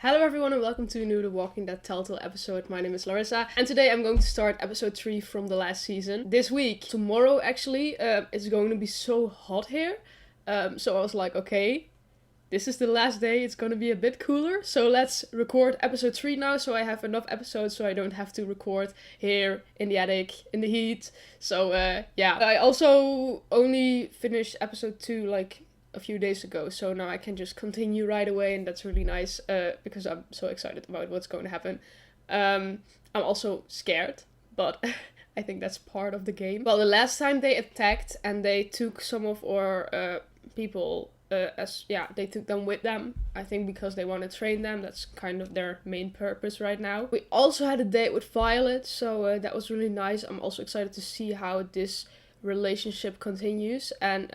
Hello everyone and welcome to a new The Walking Dead Telltale episode. My name is Larissa and today I'm going to start episode 3 from the last season. This week, tomorrow actually, it's going to be so hot here. So I was like, okay, this is the last day, it's going to be a bit cooler. So let's record episode 3 now so I have enough episodes so I don't have to record here in the attic in the heat. So yeah, I also only finished episode 2 like a few days ago, so now I can just continue right away, and that's really nice because I'm so excited about what's going to happen. I'm also scared, but I think that's part of the game. Well, the last time they attacked and they took some of our people they took them with them, I think because they want to train them. That's kind of their main purpose right now. We also had a date with Violet, so that was really nice. I'm also excited to see how this relationship continues, and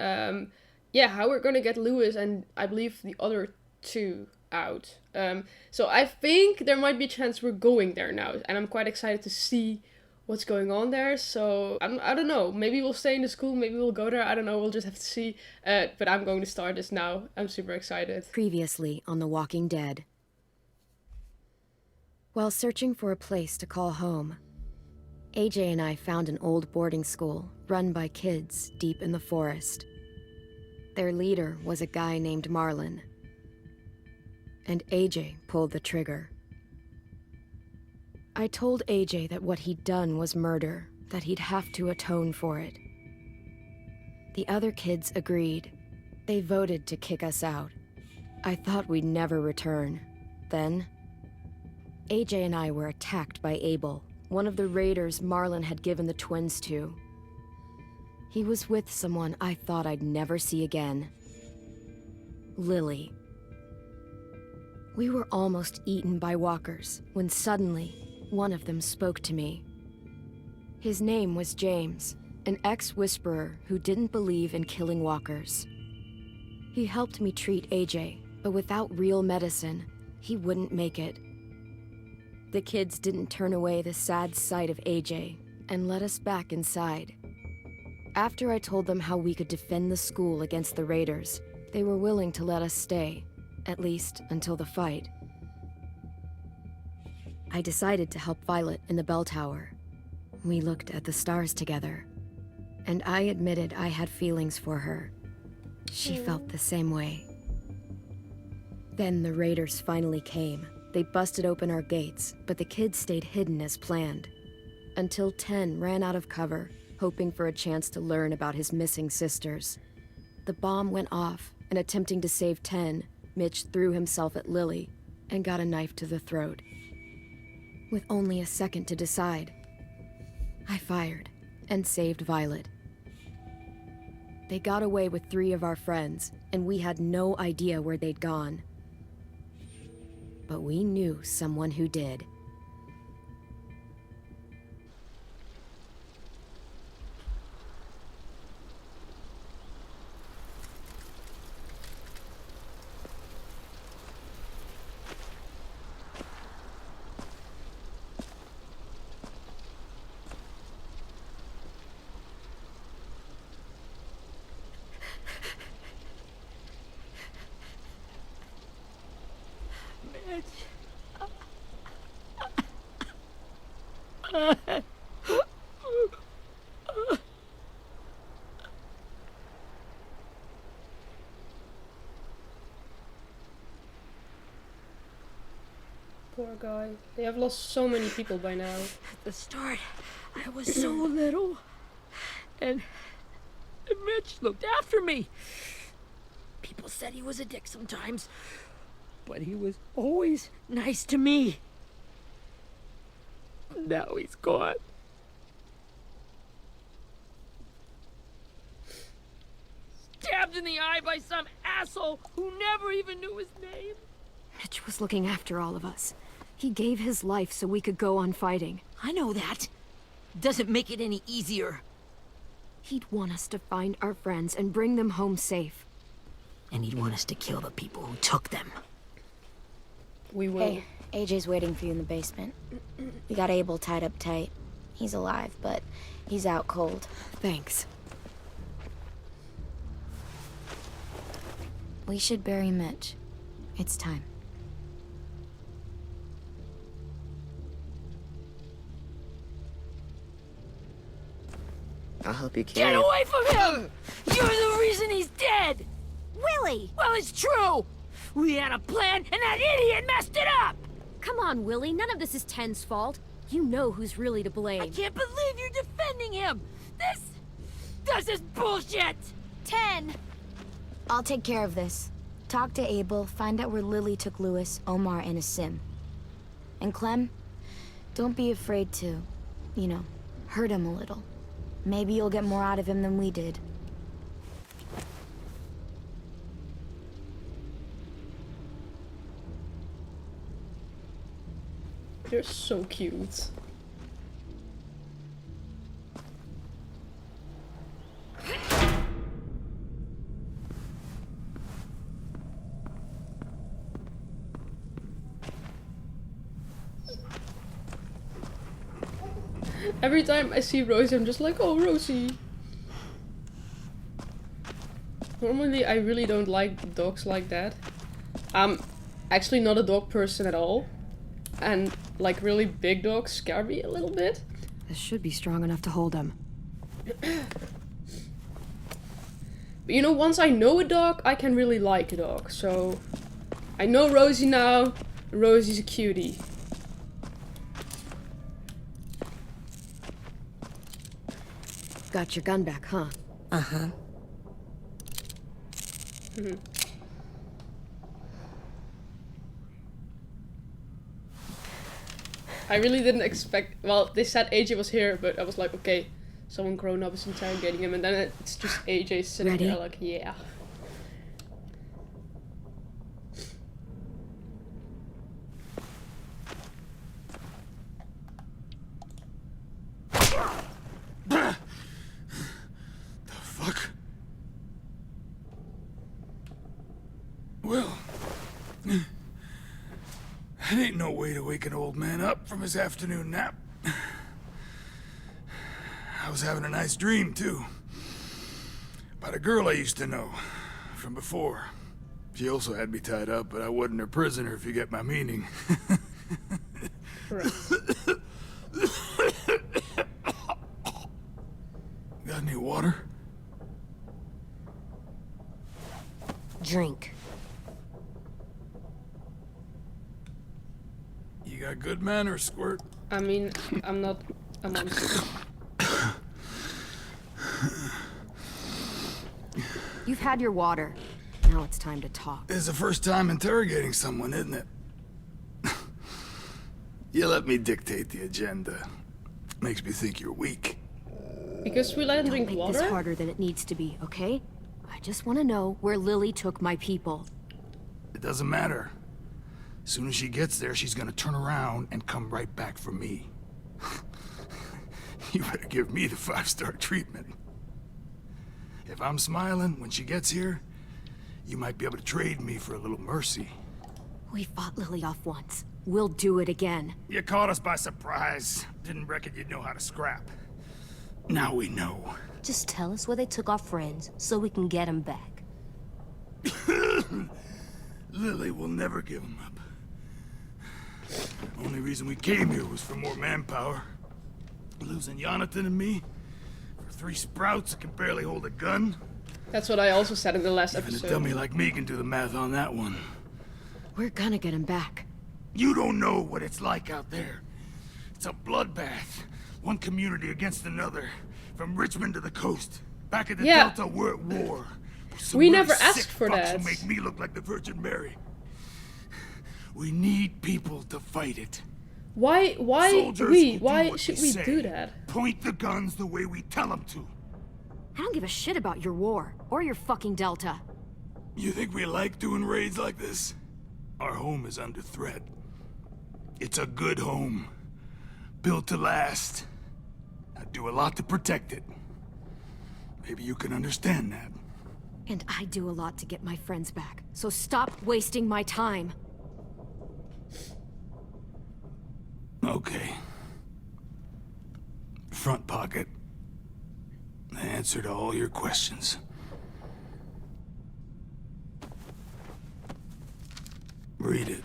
how we're gonna get Lewis and I believe the other two out. So I think there might be a chance we're going there now, and I'm quite excited to see what's going on there. So I don't know, maybe we'll stay in the school, maybe we'll go there, I don't know, we'll just have to see. But I'm going to start this now. I'm super excited. Previously on The Walking Dead. While searching for a place to call home, AJ and I found an old boarding school run by kids deep in the forest. Their leader was a guy named Marlon, and AJ pulled the trigger. I told AJ that what he'd done was murder, that he'd have to atone for it. The other kids agreed. They voted to kick us out. I thought we'd never return. Then, AJ and I were attacked by Abel, one of the raiders Marlon had given the twins to. He was with someone I thought I'd never see again. Lily. We were almost eaten by walkers when suddenly one of them spoke to me. His name was James, an ex-whisperer who didn't believe in killing walkers. He helped me treat AJ, but without real medicine, he wouldn't make it. The kids didn't turn away the sad sight of AJ and let us back inside. After I told them how we could defend the school against the raiders, they were willing to let us stay, at least until the fight. I decided to help Violet in the bell tower. We looked at the stars together, and I admitted I had feelings for her. She felt the same way. Then the raiders finally came. They busted open our gates, but the kids stayed hidden as planned, until 10 ran out of cover, hoping for a chance to learn about his missing sisters. The bomb went off, and attempting to save 10, Mitch threw himself at Lily and got a knife to the throat. With only a second to decide, I fired and saved Violet. They got away with 3 of our friends, and we had no idea where they'd gone. But we knew someone who did. Poor guy. They have lost so many people by now. At the start, I was so little, and Mitch looked after me. People said he was a dick sometimes, but he was always nice to me. Now he's gone. Stabbed in the eye by some asshole who never even knew his name. Mitch was looking after all of us. He gave his life so we could go on fighting. I know that. Doesn't make it any easier. He'd want us to find our friends and bring them home safe. And he'd want us to kill the people who took them. We will. Hey, AJ's waiting for you in the basement. We got Abel tied up tight. He's alive, but he's out cold. Thanks. We should bury Mitch. It's time. I'll help you Get carry it. away from him! You're the reason he's dead! Willie! Well, it's true! We had a plan, and that idiot messed it up! Come on, Willie. None of this is Ten's fault. You know who's really to blame. I can't believe you're defending him! This is bullshit! 10! I'll take care of this. Talk to Abel, find out where Lily took Lewis, Omar, and a sim. And Clem, don't be afraid to, you know, hurt him a little. Maybe you'll get more out of him than we did. They're so cute. Every time I see Rosie, I'm just like, oh, Rosie. Normally, I really don't like dogs like that. I'm actually not a dog person at all. And, like, really big dogs scare me a little bit. This should be strong enough to hold him. But you know, once I know a dog, I can really like a dog. So, I know Rosie now. Rosie's a cutie. Got your gun back, huh? Uh-huh. I really didn't expect. Well, they said AJ was here, but I was like, okay, someone grown up is interrogating him, and then it's just AJ sitting Ready? there, like, yeah. The fuck? Well, that ain't no way to wake an old man up from his afternoon nap. I was having a nice dream, too. About a girl I used to know from before. She also had me tied up, but I wasn't her prisoner, if you get my meaning. Correct. Got any water? Drink. You got good manners, Squirt. I mean, I'm not a monster. You've had your water. Now it's time to talk. It's the first time interrogating someone, isn't it? You let me dictate the agenda. Makes me think you're weak. Because we let him Don't drink make water? this harder than it needs to be, okay? I just want to know where Lily took my people. It doesn't matter. As soon as she gets there, she's gonna turn around and come right back for me. You better give me the 5-star treatment. If I'm smiling when she gets here, you might be able to trade me for a little mercy. We fought Lily off once. We'll do it again. You caught us by surprise. Didn't reckon you'd know how to scrap. Now we know. Just tell us where they took our friends so we can get them back. Lily will never give them up. Only reason we came here was for more manpower. Losing Jonathan and me for 3 sprouts that can barely hold a gun. That's what I also said in the last Even a episode. dummy like me can do the math on that one. We're gonna get him back. You don't know what it's like out there. It's a bloodbath. One community against another. From Richmond to the coast. Back at the Yeah. Delta, we're at war. Some We really never asked sick for fucks that. Who make me look like the Virgin Mary. We need people to fight it. Why Soldiers we? will do Why what should we we say. do that? Point the guns the way we tell them to. I don't give a shit about your war or your fucking Delta. You think we like doing raids like this? Our home is under threat. It's a good home. Built to last. I do a lot to protect it. Maybe you can understand that. And I do a lot to get my friends back. So stop wasting my time. Okay. Front pocket. The answer to all your questions. Read it.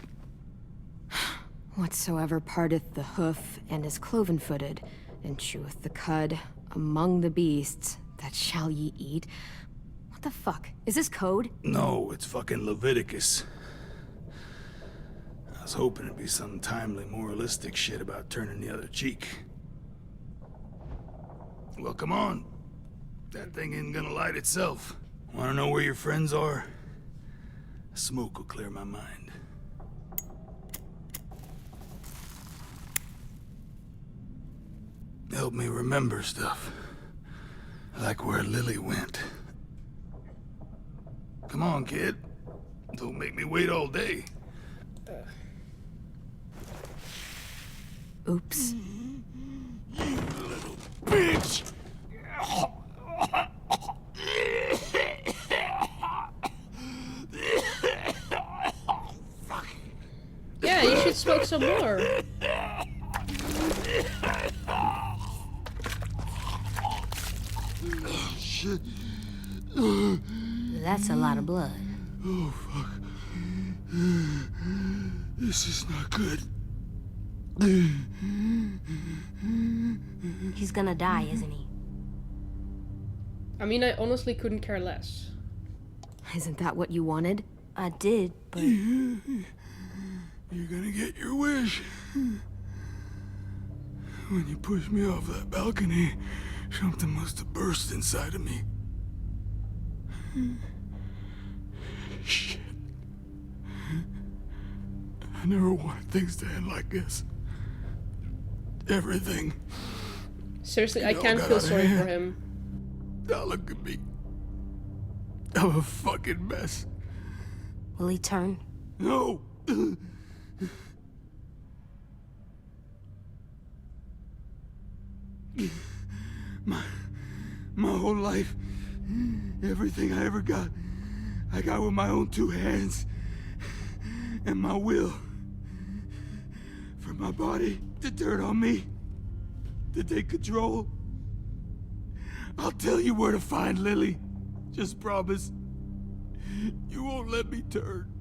Whatsoever parteth the hoof and is cloven-footed, and cheweth the cud, Among the beasts that shall ye eat. What the fuck? Is this code? No, it's fucking Leviticus. I was hoping it'd be some timely, moralistic shit about turning the other cheek. Well, come on. That thing isn't gonna light itself. Wanna know where your friends are? Smoke will clear my mind. Help me remember stuff. Like where Lily went. Come on, kid. Don't make me wait all day. Oops. You little bitch! Yeah, you should smoke some more. Shit. That's a lot of blood. Oh, fuck. This is not good. He's gonna die, isn't he? I mean, I honestly couldn't care less. Isn't that what you wanted? I did, but You're gonna get your wish. When you pushed me off that balcony, something must have burst inside of me. Shit. I never wanted things to end like this. Everything. Seriously, I It all can't got feel out of sorry for hand. him. Now look at me. I'm a fucking mess. will he turn? No! My whole life, everything I ever got, I got with my own two hands and my will. For my body to turn on me, to take control. I'll tell you where to find Lily. Just promise. You won't let me turn.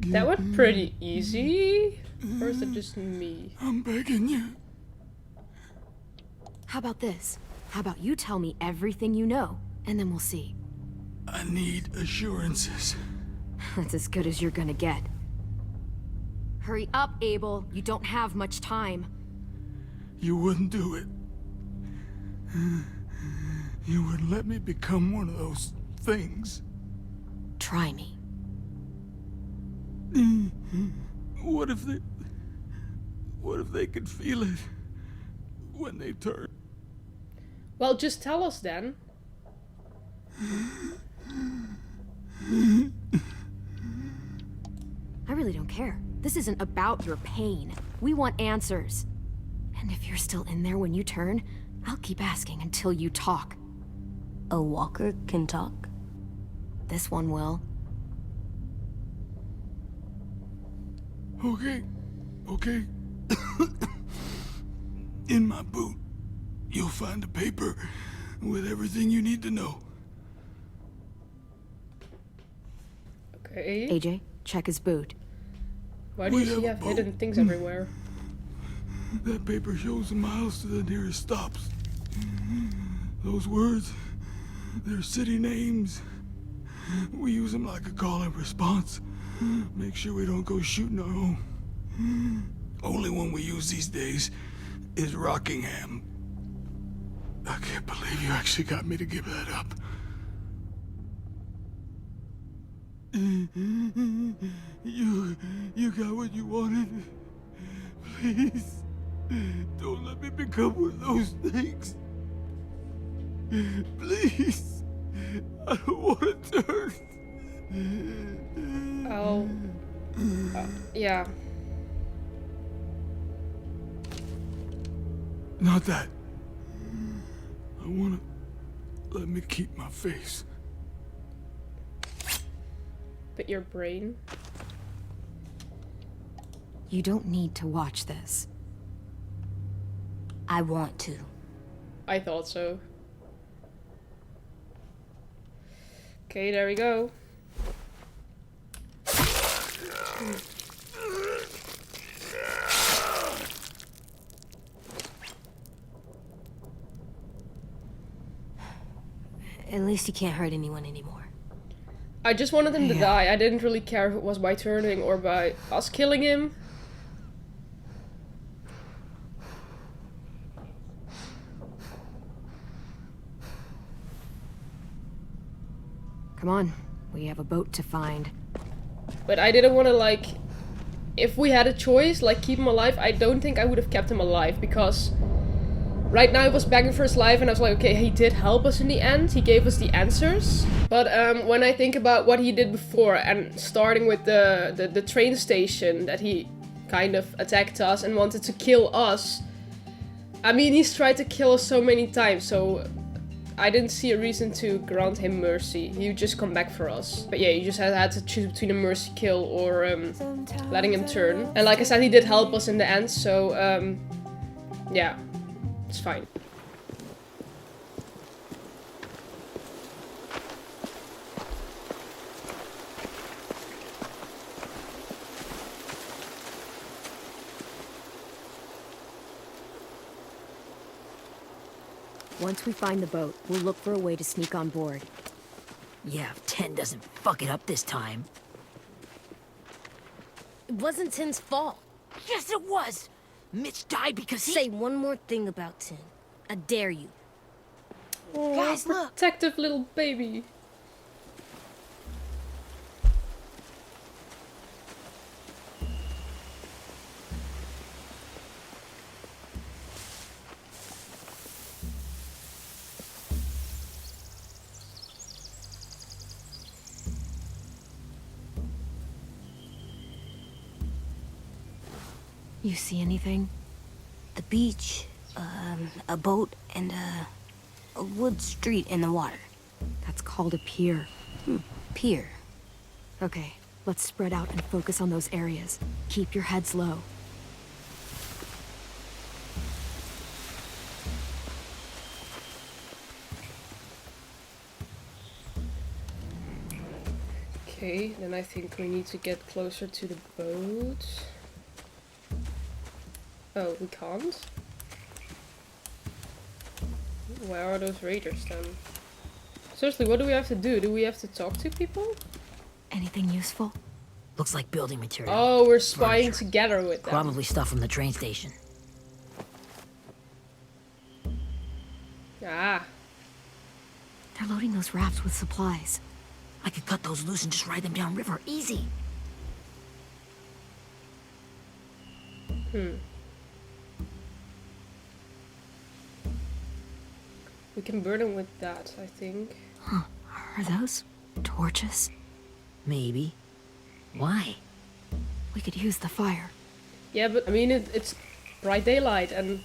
That went pretty easy. Or is it just me? I'm begging you. How about this? How about you tell me everything you know, and then we'll see. I need assurances. That's as good as you're gonna get. Hurry up, Abel. You don't have much time. You wouldn't do it. You wouldn't let me become one of those things. Try me. What if they could feel it when they turn? Well, just tell us then. I really don't care. This isn't about your pain. We want answers. And if you're still in there when you turn, I'll keep asking until you talk. A walker can talk? This one will. Okay. In my boot, you'll find a paper with everything you need to know. Okay. AJ, check his boot. Why do you have hidden things everywhere? That paper shows the miles to the nearest stops. Those words, they're city names. We use them like a call and response. Make sure we don't go shooting our own. Only one we use these days is Rockingham. I can't believe you actually got me to give that up. You got what you wanted. Please, don't let me become one of those things. Please, I don't want to turn. Oh. Yeah. Not that. I wanna let me keep my face. But your brain? You don't need to watch this. I want to. I thought so. Okay, there we go. At least he can't hurt anyone anymore. I just wanted him to die. I didn't really care if it was by turning or by us killing him. Come on, we have a boat to find. But I didn't want to, like... If we had a choice, like, keep him alive, I don't think I would have kept him alive, because... Right now he was begging for his life, and I was like, okay, he did help us in the end. He gave us the answers. But when I think about what he did before, and starting with the train station, that he kind of attacked us and wanted to kill us. I mean, he's tried to kill us so many times, so... I didn't see a reason to grant him mercy. He would just come back for us. But yeah, you just had to choose between a mercy kill or letting him turn. And like I said, he did help us in the end, so yeah, it's fine. Once we find the boat, we'll look for a way to sneak on board. Yeah, if 10 doesn't fuck it up this time. It wasn't Tin's fault. Yes, it was! Mitch died because he... Say one more thing about Tin. I dare you. Oh, guys, look! Protective little baby. You see anything? The beach, a boat, and a wood street in the water. That's called a pier. Pier. Okay, let's spread out and focus on those areas. Keep your heads low. Okay, then I think we need to get closer to the boat. Oh, we can't? Where are those raiders then? Seriously, what do we have to do? Do we have to talk to people? Anything useful? Looks like building material. Oh, we're spying Furniture. together with them. Probably stuff from the train station. Ah. They're loading those rafts with supplies. I could cut those loose and just ride them downriver. Easy. We can burn them with that, I think. Huh. Are those torches? Maybe. Why? We could use the fire. Yeah, but I mean, it's bright daylight, and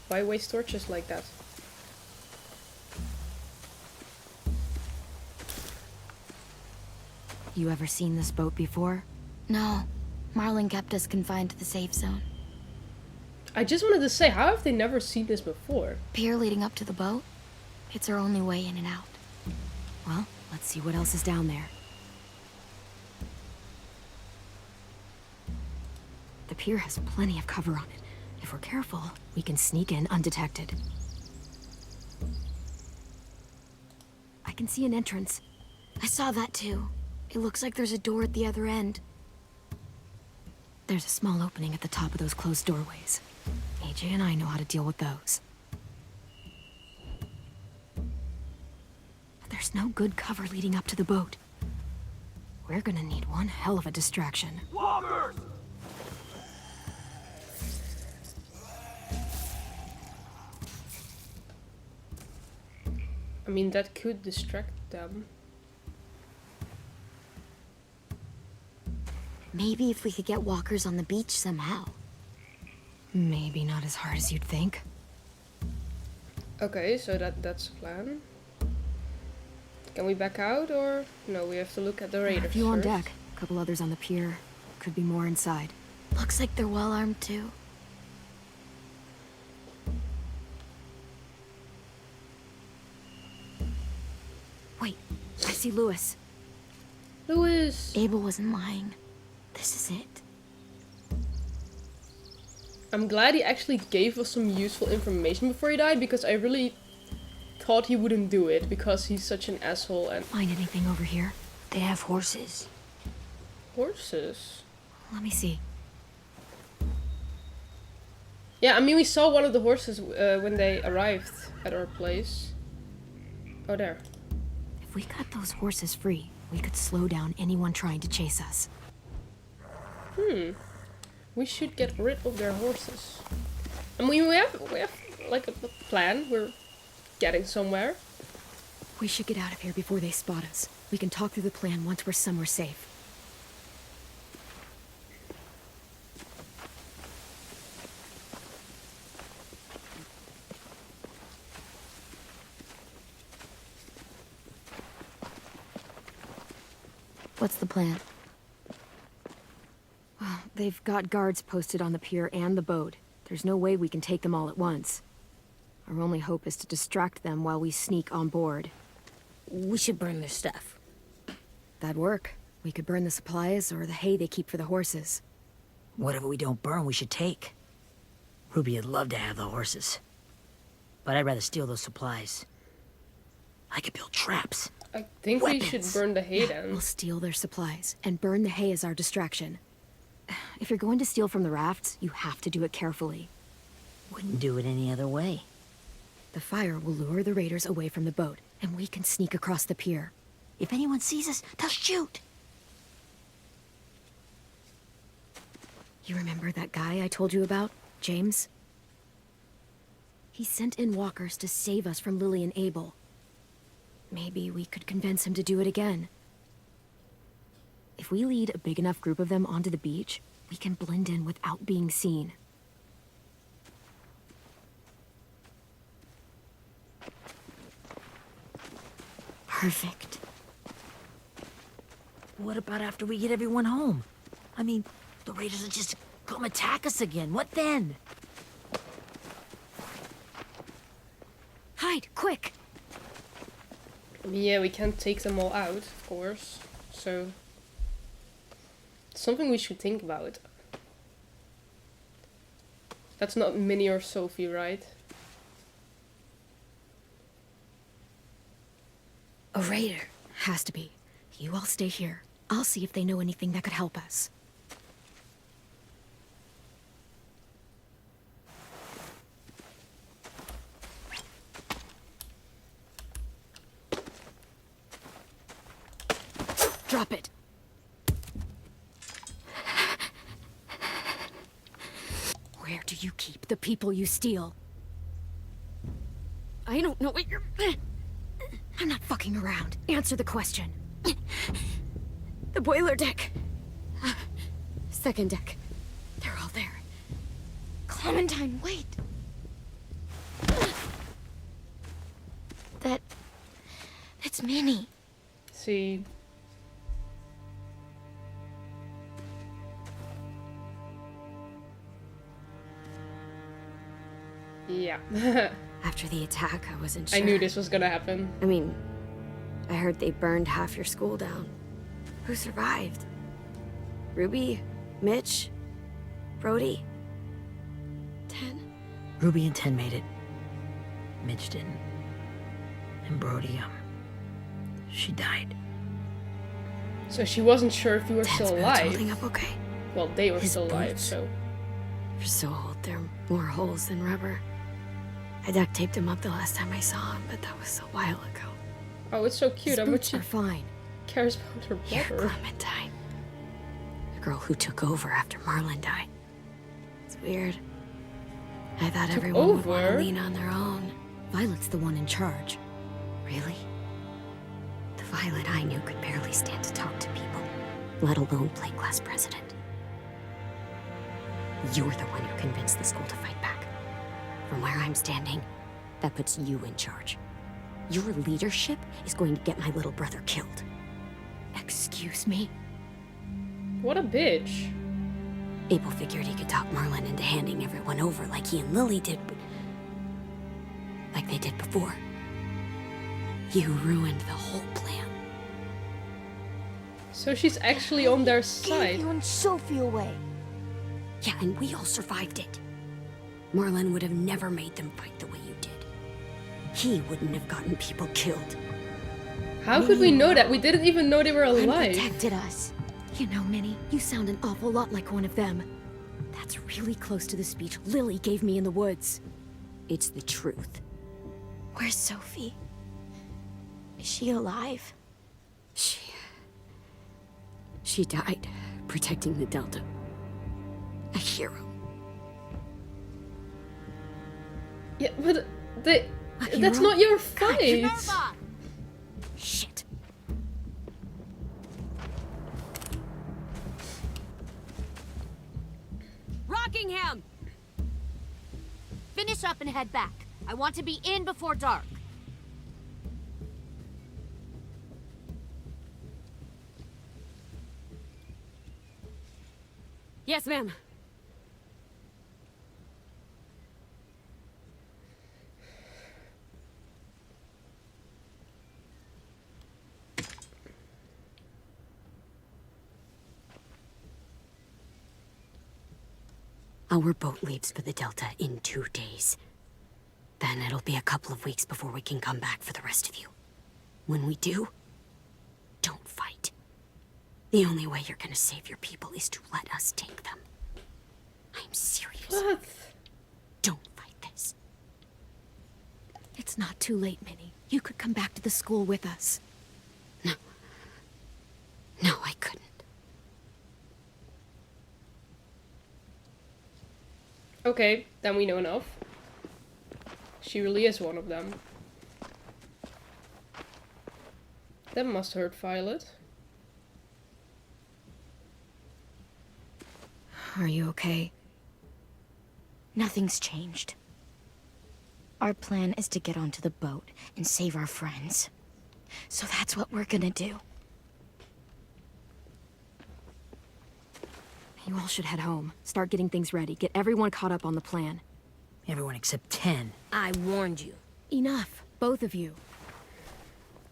why waste torches like that? You ever seen this boat before? No. Marlin kept us confined to the safe zone. I just wanted to say, how have they never seen this before? Pier leading up to the boat? It's our only way in and out. Well, let's see what else is down there. The pier has plenty of cover on it. If we're careful, we can sneak in undetected. I can see an entrance. I saw that too. It looks like there's a door at the other end. There's a small opening at the top of those closed doorways. AJ and I know how to deal with those. But there's no good cover leading up to the boat. We're gonna need one hell of a distraction. Walkers! I mean, that could distract them. Maybe if we could get walkers on the beach somehow. Maybe not as hard as you'd think. Okay, so that's the plan. Can we back out, or no? We have to look at the raiders A few on first. deck, a couple others on the pier. Could be more inside. Looks like they're well armed too. Wait, I see Lewis. Lewis! Abel wasn't lying. This is it. I'm glad he actually gave us some useful information before he died, because I really thought he wouldn't do it because he's such an asshole and... Find anything over here? They have horses. Horses? Let me see. Yeah, I mean, we saw one of the horses when they arrived at our place. Oh, there. If we cut those horses free, we could slow down anyone trying to chase us. We should get rid of their horses. I mean, we have like a plan. We're getting somewhere. We should get out of here before they spot us. We can talk through the plan once we're somewhere safe. What's the plan? Well, they've got guards posted on the pier and the boat. There's no way we can take them all at once. Our only hope is to distract them while we sneak on board. We should burn their stuff. That'd work. We could burn the supplies or the hay they keep for the horses. Whatever we don't burn, we should take. Ruby would love to have the horses. But I'd rather steal those supplies. I could build traps. I think we should burn the hay then. We'll steal their supplies and burn the hay as our distraction. If you're going to steal from the rafts, you have to do it carefully. Wouldn't do it any other way. The fire will lure the raiders away from the boat, and we can sneak across the pier. If anyone sees us, they'll shoot. You remember that guy I told you about, James? He sent in walkers to save us from Lily and Abel. Maybe we could convince him to do it again. If we lead a big enough group of them onto the beach, we can blend in without being seen. Perfect. What about after we get everyone home? I mean, the raiders will just come attack us again. What then? Hide, quick! Yeah, we can't take them all out, of course. So... it's something we should think about. That's not Minnie or Sophie, right? A raider. Has to be. You all stay here. I'll see if they know anything that could help us. Drop it. Where do you keep the people you steal? I don't know what you're... I'm not fucking around. Answer the question. The boiler deck. Second deck. They're all there. Clementine, wait. That's Minnie. See... yeah. After the attack, I wasn't sure. I knew this was gonna happen. I mean, I heard they burned half your school down. Who survived? Ruby? Mitch? Brody? 10? Ruby and 10 made it. Mitch didn't. And Brody, she died. So she wasn't sure if you were 10's still boat's alive. holding up okay. Well, they were His still alive, boots. so... They're so old, they're more holes than rubber. I duct taped him up the last time I saw him, but that was a while ago. Oh, it's so cute. His How much boots she are fine. cares about her You're brother. Clementine. The girl who took over after Marlon died. It's weird. I thought Took everyone would want to over? lean on their own. Violet's the one in charge. Really? The Violet I knew could barely stand to talk to people, let alone play class president. You're the one who convinced the school to fight back. From where I'm standing, that puts you in charge. Your leadership is going to get my little brother killed. Excuse me? What a bitch. Abel figured he could talk Marlon into handing everyone over like he and Lily did, but... like they did before. You ruined the whole plan. So she's actually on their Gave side. you and Sophie away. Yeah, and we all survived it. Marlon would have never made them fight the way you did. he wouldn't have gotten people killed. How could we know that? We didn't even know they were Clem alive. protected us. You know, Minnie, you sound an awful lot like one of them. That's really close to the speech Lily gave me in the woods. It's the truth. Where's Sophie? Is she alive? She died protecting the Delta. A hero. Yeah, but that's not your fight. Shit. Rockingham! Finish up and head back. I want to be in before dark. Yes, ma'am. Our boat leaves for the Delta in 2 days. Then it'll be a couple of weeks before we can come back for the rest of you. When we do, don't fight. The only way you're gonna save your people is to let us take them. I'm serious. What? Don't fight this. It's not too late, Minnie. You could come back to the school with us. No, I couldn't. Okay, then we know enough. She really is one of them. That must hurt Violet. Are you okay? Nothing's changed. Our plan is to get onto the boat and save our friends. So that's what we're gonna do. You all should head home. Start getting things ready. Get everyone caught up on the plan. Everyone except 10. I warned you. Enough. Both of you.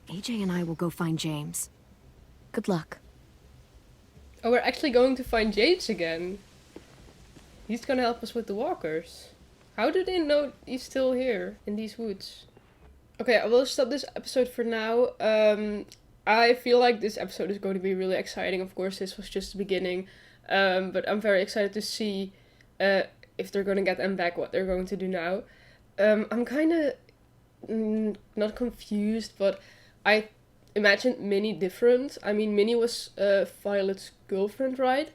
AJ and I will go find James. Good luck. Oh, we're actually going to find James again. He's gonna help us with the walkers. How do they know he's still here in these woods? Okay, I will stop this episode for now. I feel like this episode is going to be really exciting. Of course, this was just the beginning. But I'm very excited to see if they're going to get them back, what they're going to do now. I'm kind of not confused, but I imagined Minnie different. I mean, Minnie was Violet's girlfriend, right?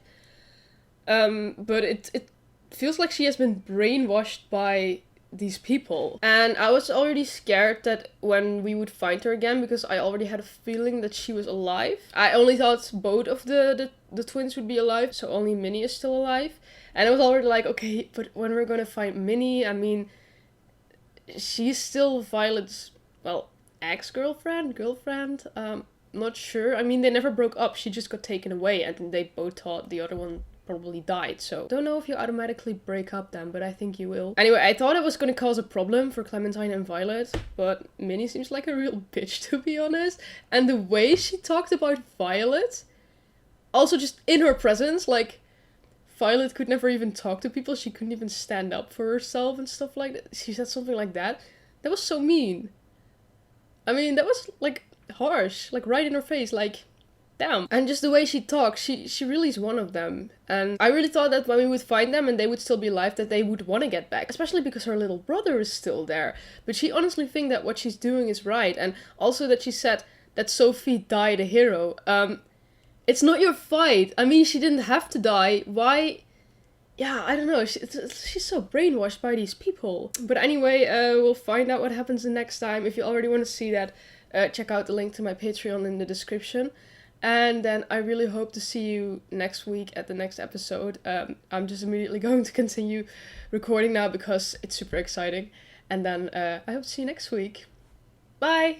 But it feels like she has been brainwashed by these people. And I was already scared that when we would find her again, because I already had a feeling that she was alive. I only thought both of the twins would be alive, so only Minnie is still alive. And I was already like, okay, but when we're gonna find Minnie, I mean, she's still Violet's, well, ex-girlfriend, girlfriend, not sure. I mean, they never broke up, she just got taken away, and they both thought the other one probably died, so don't know if you automatically break up then, but I think you will. Anyway, I thought it was gonna cause a problem for Clementine and Violet, but Minnie seems like a real bitch, to be honest. And the way she talked about Violet, also just in her presence, like, Violet could never even talk to people, she couldn't even stand up for herself and stuff like that. She said something like that. That was so mean. I mean, that was, like, harsh, like, right in her face, like, damn. And just the way she talks, she really is one of them. And I really thought that when we would find them and they would still be alive, that they would want to get back. Especially because her little brother is still there. But she honestly thinks that what she's doing is right. And also that she said that Sophie died a hero. It's not your fight. I mean, she didn't have to die. Why? Yeah, I don't know. She's so brainwashed by these people. But anyway, we'll find out what happens the next time. If you already want to see that, check out the link to my Patreon in the description. And then I really hope to see you next week at the next episode. I'm just immediately going to continue recording now because it's super exciting. And then I hope to see you next week. Bye!